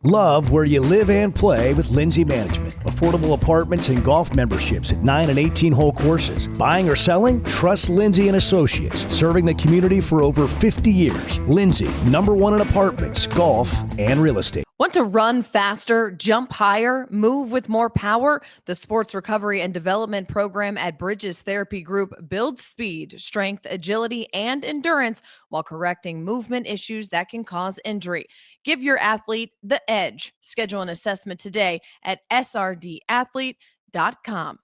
Love where you live and play with Lindsay Management. Affordable apartments and golf memberships at 9 and 18-hole courses. Buying or selling? Trust Lindsay and Associates. Serving the community for over 50 years. Lindsay, #1 in apartments, golf, and real estate. Want to run faster, jump higher, move with more power? The Sports Recovery and Development Program at Bridges Therapy Group builds speed, strength, agility, and endurance while correcting movement issues that can cause injury. Give your athlete the edge. Schedule an assessment today at srdathlete.com.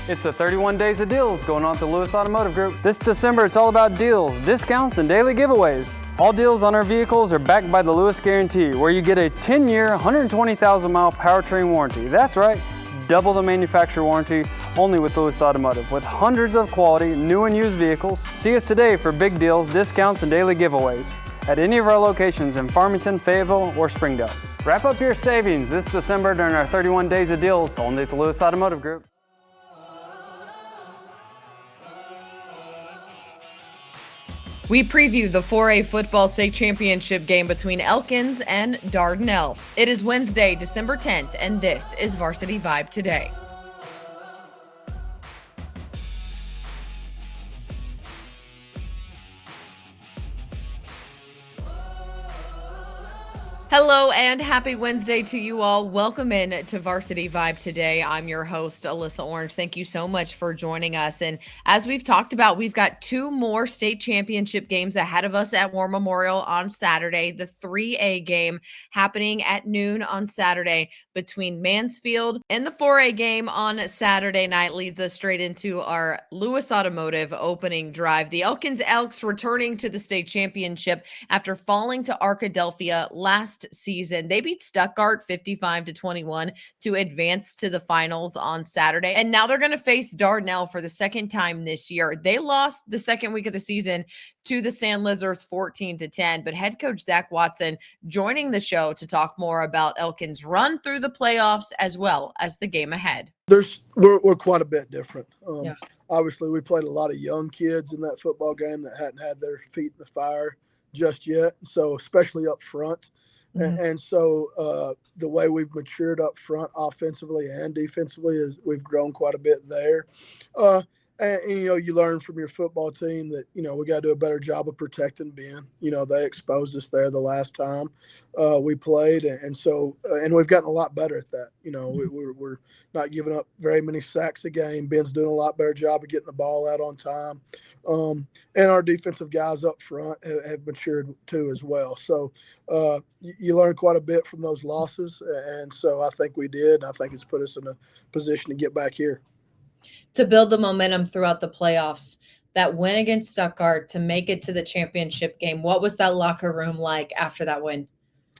It's the 31 Days of Deals going on at the Lewis Automotive Group. This December, it's all about deals, discounts, and daily giveaways. All deals on our vehicles are backed by the Lewis Guarantee, where you get a 10-year, 120,000-mile powertrain warranty. That's right, double the manufacturer warranty, only with Lewis Automotive. With hundreds of quality, new and used vehicles, see us today for big deals, discounts, and daily giveaways at any of our locations in Farmington, Fayetteville, or Springdale. Wrap up your savings this December during our 31 Days of Deals, only at the Lewis Automotive Group. We preview the 4A football state championship game between Elkins and Dardanelle. It is Wednesday, December 10th, and this is Varsity Vibe Today. Hello and happy Wednesday to you all. Welcome in to Varsity Vibe Today. I'm your host, Alyssa Orange. Thank you so much for joining us. And as we've talked about, we've got 2 more state championship games ahead of us at War Memorial on Saturday. The 3A game happening at noon on Saturday between Mansfield, and the 4A game on Saturday night leads us straight into our Lewis Automotive opening drive. The Elkins Elks returning to the state championship after falling to Arkadelphia last season. They beat Stuttgart 55-21 to advance to the finals on Saturday. And now they're going to face Dardanelle for the second time this year. They lost the second week of the season to the Sand Lizards 14-10, but head coach Zach Watson joining the show to talk more about Elkins' run through the playoffs as well as the game ahead. We're quite a bit different. Yeah. Obviously, we played a lot of young kids in that football game that hadn't had their feet in the fire just yet, so especially up front. Mm-hmm. And so the way we've matured up front offensively and defensively is we've grown quite a bit there. And you learn from your football team that, we got to do a better job of protecting Ben. They exposed us there the last time we played. And so we've gotten a lot better at that. We're not giving up very many sacks a game. Ben's doing a lot better job of getting the ball out on time. And our defensive guys up front have matured too as well. So you learn quite a bit from those losses. And so I think we did. I think it's put us in a position to get back here. To build the momentum throughout the playoffs, that win against Stuttgart to make it to the championship game, what was that locker room like after that win?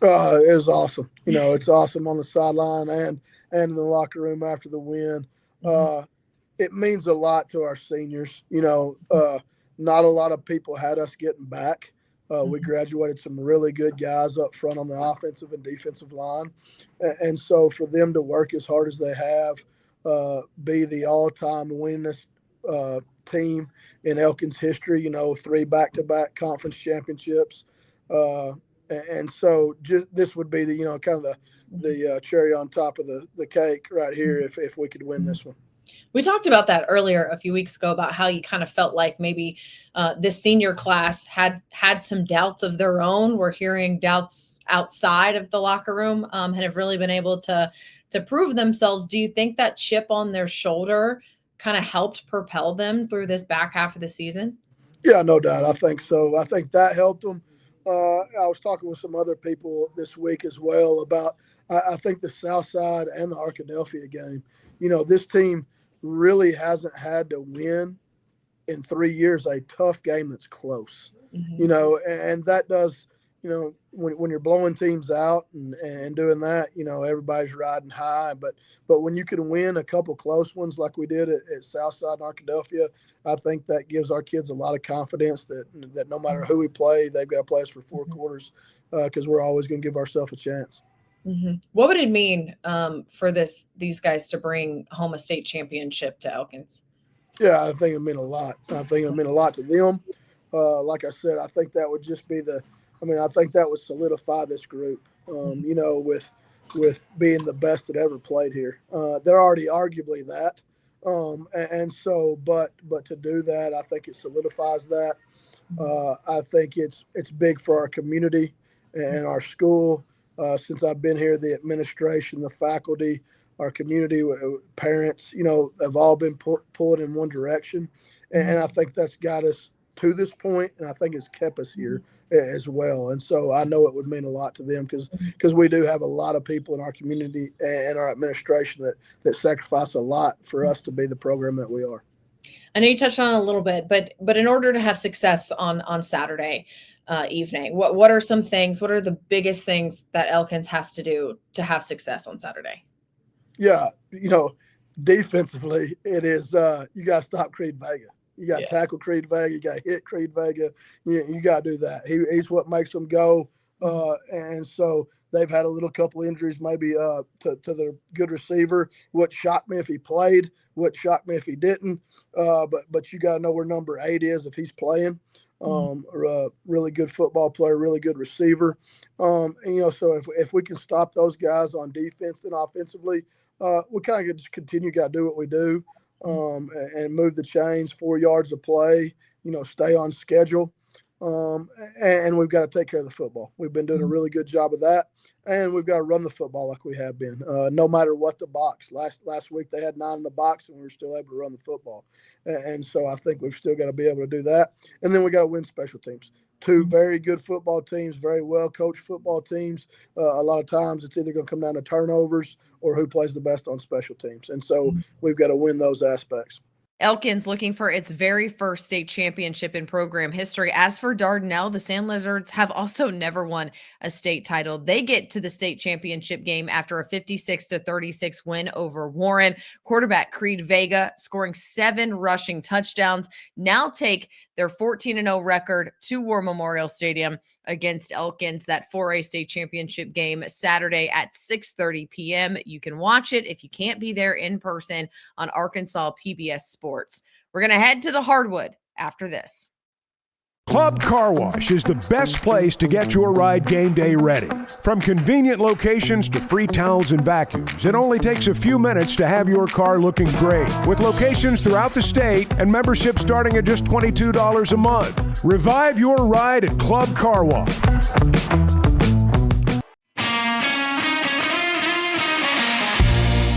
It was awesome. It's awesome on the sideline and in the locker room after the win. It means a lot to our seniors. Not a lot of people had us getting back. We graduated some really good guys up front on the offensive and defensive line. And so for them to work as hard as they have, be the all-time winningest team in Elkins history, 3 back-to-back conference championships. And so just this would be the, kind of the cherry on top of the cake right here if we could win this one. We talked about that earlier a few weeks ago about how you kind of felt like maybe this senior class had some doubts of their own. We're hearing doubts outside of the locker room and have really been able to prove themselves. Do you think that chip on their shoulder kind of helped propel them through this back half of the season? Yeah, no doubt. I think so. I think that helped them. I was talking with some other people this week as well about, I think the Southside and the Arkadelphia game, this team really hasn't had to win in 3 years a tough game that's close, and that does, when you're blowing teams out and doing that, everybody's riding high. But when you can win a couple close ones like we did at Southside and Arkadelphia, I think that gives our kids a lot of confidence that no matter who we play, they've got to play us for 4 quarters because we're always going to give ourselves a chance. What would it mean for these guys to bring home a state championship to Elkins? Yeah, I think it meant a lot. I think it meant a lot to them. Like I said, I think that would just be I think that would solidify this group. with being the best that ever played here. They're already arguably that. But to do that, I think it solidifies that. I think it's big for our community and our school. Since I've been here, the administration, the faculty, our community, parents, have all been pulled in one direction. And I think that's got us to this point, and I think it's kept us here as well. And so I know it would mean a lot to them because we do have a lot of people in our community and our administration that sacrifice a lot for us to be the program that we are. I know you touched on it a little bit, but in order to have success on Saturday evening, what are some things? What are the biggest things that Elkins has to do to have success on Saturday? Yeah, defensively, it is you got to stop Creed Vega. You got to tackle Creed Vega. You got to hit Creed Vega. You got to do that. He's what makes them go. And so they've had a little couple injuries, maybe to their good receiver. What shocked me if he played. What shocked me if he didn't. But you got to know where number 8 is if he's playing. Really good football player, really good receiver. So if we can stop those guys on defense and offensively, we kind of just continue got to do what we do. And move the chains, 4 yards of play, stay on schedule. And we've got to take care of the football. We've been doing a really good job of that. And we've got to run the football like we have been, no matter what the box. Last week they had 9 in the box and we were still able to run the football. And so I think we've still got to be able to do that. And then we got to win special teams. 2 very good football teams, very well-coached football teams. A lot of times it's either going to come down to turnovers or who plays the best on special teams. And so we've got to win those aspects. Elkins looking for its very first state championship in program history. As for Dardanelle, the Sand Lizards have also never won a state title. They get to the state championship game after a 56-36 win over Warren. Quarterback Creed Vega scoring 7 rushing touchdowns. Now take their 14-0 record to War Memorial Stadium against Elkins, that 4A state championship game Saturday at 6:30 p.m. You can watch it if you can't be there in person on Arkansas PBS Sports. We're going to head to the hardwood after this. Club Car Wash is the best place to get your ride game day ready. From convenient locations to free towels and vacuums, it only takes a few minutes to have your car looking great. With locations throughout the state and membership starting at just $22 a month. Revive your ride at Club Car Wash.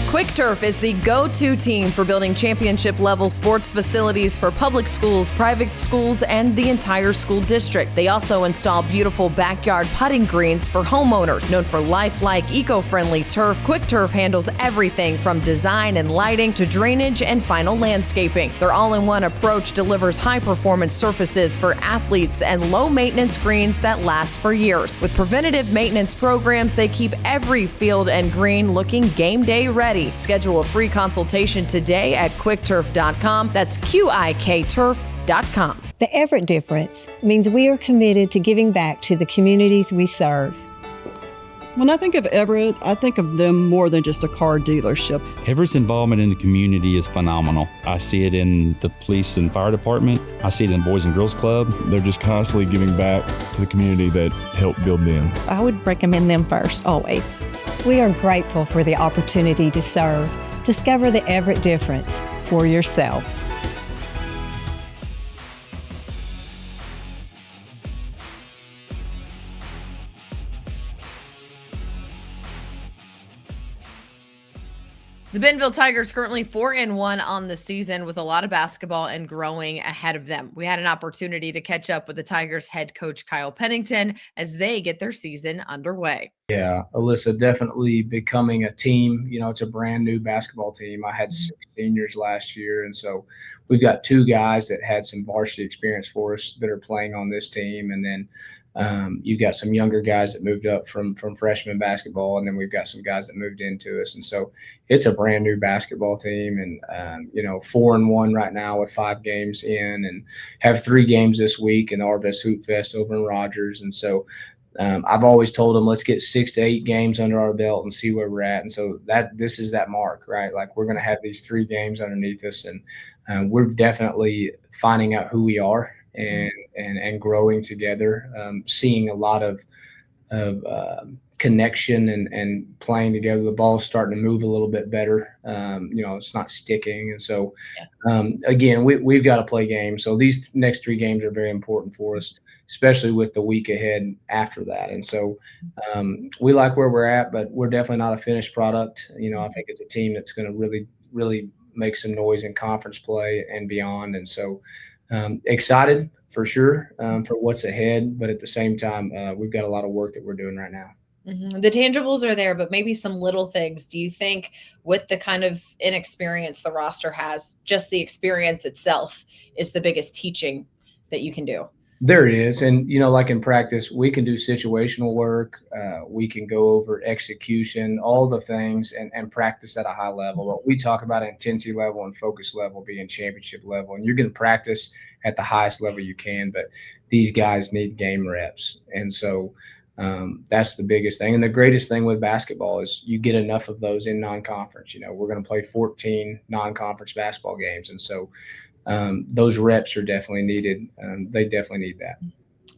Quick Turf is the go-to team for building championship-level sports facilities for public schools, private schools, and the entire school district. They also install beautiful backyard putting greens for homeowners. Known for lifelike, eco-friendly turf, Quick Turf handles everything from design and lighting to drainage and final landscaping. Their all-in-one approach delivers high-performance surfaces for athletes and low-maintenance greens that last for years. With preventative maintenance programs, they keep every field and green looking game day ready. Schedule a free consultation today at quickturf.com. That's QIKturf.com. The Everett difference means we are committed to giving back to the communities we serve. When I think of Everett, I think of them more than just a car dealership. Everett's involvement in the community is phenomenal. I see it in the police and fire department. I see it in the Boys and Girls Club. They're just constantly giving back to the community that helped build them. I would recommend them first, always. We are grateful for the opportunity to serve. Discover the Everett difference for yourself. The Bentonville Tigers currently 4-1 on the season with a lot of basketball and growing ahead of them. We had an opportunity to catch up with the Tigers head coach Kyle Pennington as they get their season underway. Yeah, Alyssa, definitely becoming a team. It's a brand new basketball team. I had 6 seniors last year, and so we've got 2 guys that had some varsity experience for us that are playing on this team, and then you got some younger guys that moved up from freshman basketball, and then we've got some guys that moved into us. And so it's a brand new basketball team, and 4-1 right now with 5 games in, and have 3 games this week in the Arvest Hoop Fest over in Rogers. And so I've always told them, let's get 6 to 8 games under our belt and see where we're at. And so this is that mark, right? Like, we're going to have these 3 games underneath us, and we're definitely finding out who we are and growing together, seeing a lot of connection and playing together. The ball's starting to move a little bit better. It's not sticking. And so, again, we've got to play games. So these next 3 games are very important for us, especially with the week ahead after that. And so we like where we're at, but we're definitely not a finished product. I think it's a team that's going to really, really make some noise in conference play and beyond. And so excited for sure for what's ahead. But at the same time, we've got a lot of work that we're doing right now. Mm-hmm. The tangibles are there, but maybe some little things. Do you think with the kind of inexperience the roster has, just the experience itself is the biggest teaching that you can do? There is. And, like in practice, we can do situational work. We can go over execution, all the things, and practice at a high level. But we talk about intensity level and focus level being championship level. And you're going to practice at the highest level you can, but these guys need game reps. And so that's the biggest thing. And the greatest thing with basketball is you get enough of those in non-conference. We're going to play 14 non-conference basketball games. And so those reps are definitely needed. They definitely need that.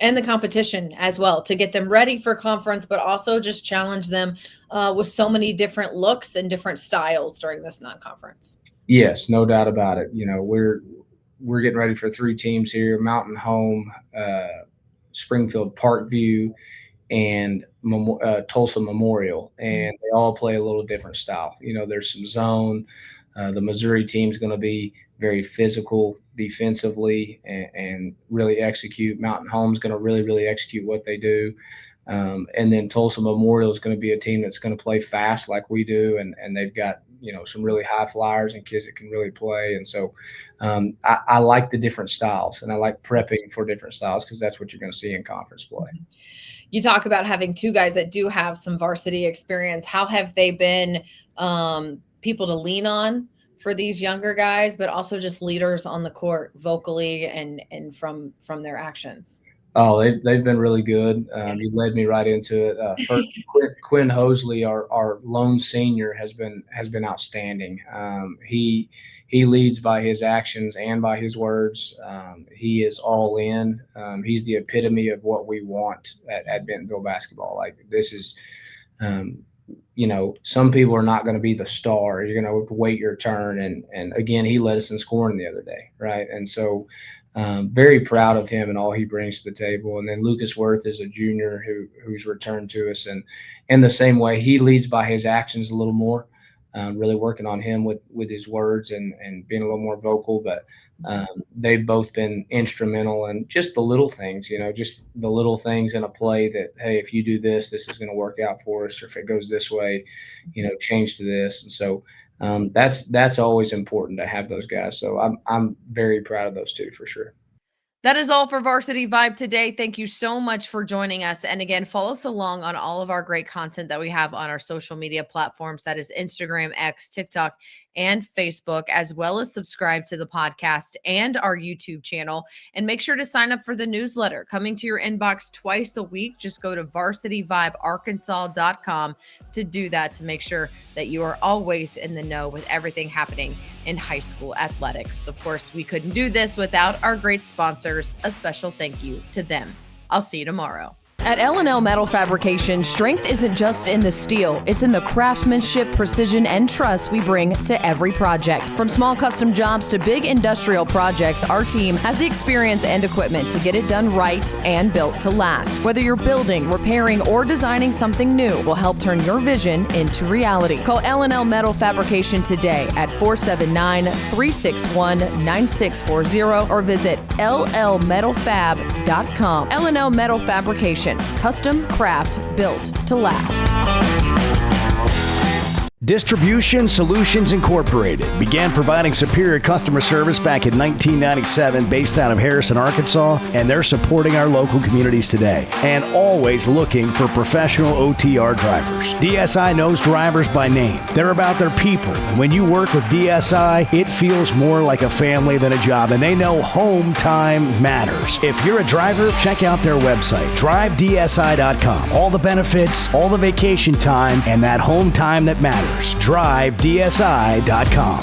And the competition as well to get them ready for conference, but also just challenge them with so many different looks and different styles during this non-conference. Yes, no doubt about it. We're getting ready for 3 teams here: Mountain Home, Springfield Parkview, and Tulsa Memorial, and they all play a little different style. There's some zone. The Missouri team's going to be very physical defensively and really execute. Mountain Home's going to really, really execute what they do. And then Tulsa Memorial is going to be a team that's going to play fast like we do, and they've got some really high flyers and kids that can really play. And so I like the different styles, and I like prepping for different styles because that's what you're going to see in conference play. You talk about having 2 guys that do have some varsity experience. How have they been people to lean on for these younger guys, but also just leaders on the court vocally and from their actions? Oh, they've been really good. You led me right into it. First, Quinn Hosley, our lone senior, has been outstanding. He leads by his actions and by his words. He is all in. He's the epitome of what we want at Bentonville basketball. Like, this is, some people are not going to be the star. You're going to wait your turn. And again, he led us in scoring the other day, right? And so very proud of him and all he brings to the table. And then Lucas Worth is a junior who's returned to us. And in the same way, he leads by his actions a little more. Really working on him with his words and being a little more vocal, but they've both been instrumental in just the little things, just the little things in a play that, hey, if you do this, this is going to work out for us, or if it goes this way, change to this. And so that's always important to have those guys. So I'm very proud of those 2 for sure. That is all for Varsity Vibe today. Thank you so much for joining us. And again, follow us along on all of our great content that we have on our social media platforms. That is Instagram, X, TikTok, and Facebook, as well as subscribe to the podcast and our YouTube channel. And make sure to sign up for the newsletter coming to your inbox twice a week. Just go to varsityvibearkansas.com to do that, to make sure that you are always in the know with everything happening in high school athletics. Of course, we couldn't do this without our great sponsors. A special thank you to them. I'll see you tomorrow. At L&L Metal Fabrication, strength isn't just in the steel. It's in the craftsmanship, precision, and trust we bring to every project. From small custom jobs to big industrial projects, our team has the experience and equipment to get it done right and built to last. Whether you're building, repairing, or designing something new, we'll help turn your vision into reality. Call L&L Metal Fabrication today at 479-361-9640 or visit llmetalfab.com. L&L Metal Fabrication. Custom craft built to last. Distribution Solutions Incorporated began providing superior customer service back in 1997 based out of Harrison, Arkansas, and they're supporting our local communities today and always looking for professional OTR drivers. DSI knows drivers by name. They're about their people, and when you work with DSI, it feels more like a family than a job, and they know home time matters. If you're a driver, check out their website, drivedsi.com. All the benefits, all the vacation time, and that home time that matters. drivedsi.com.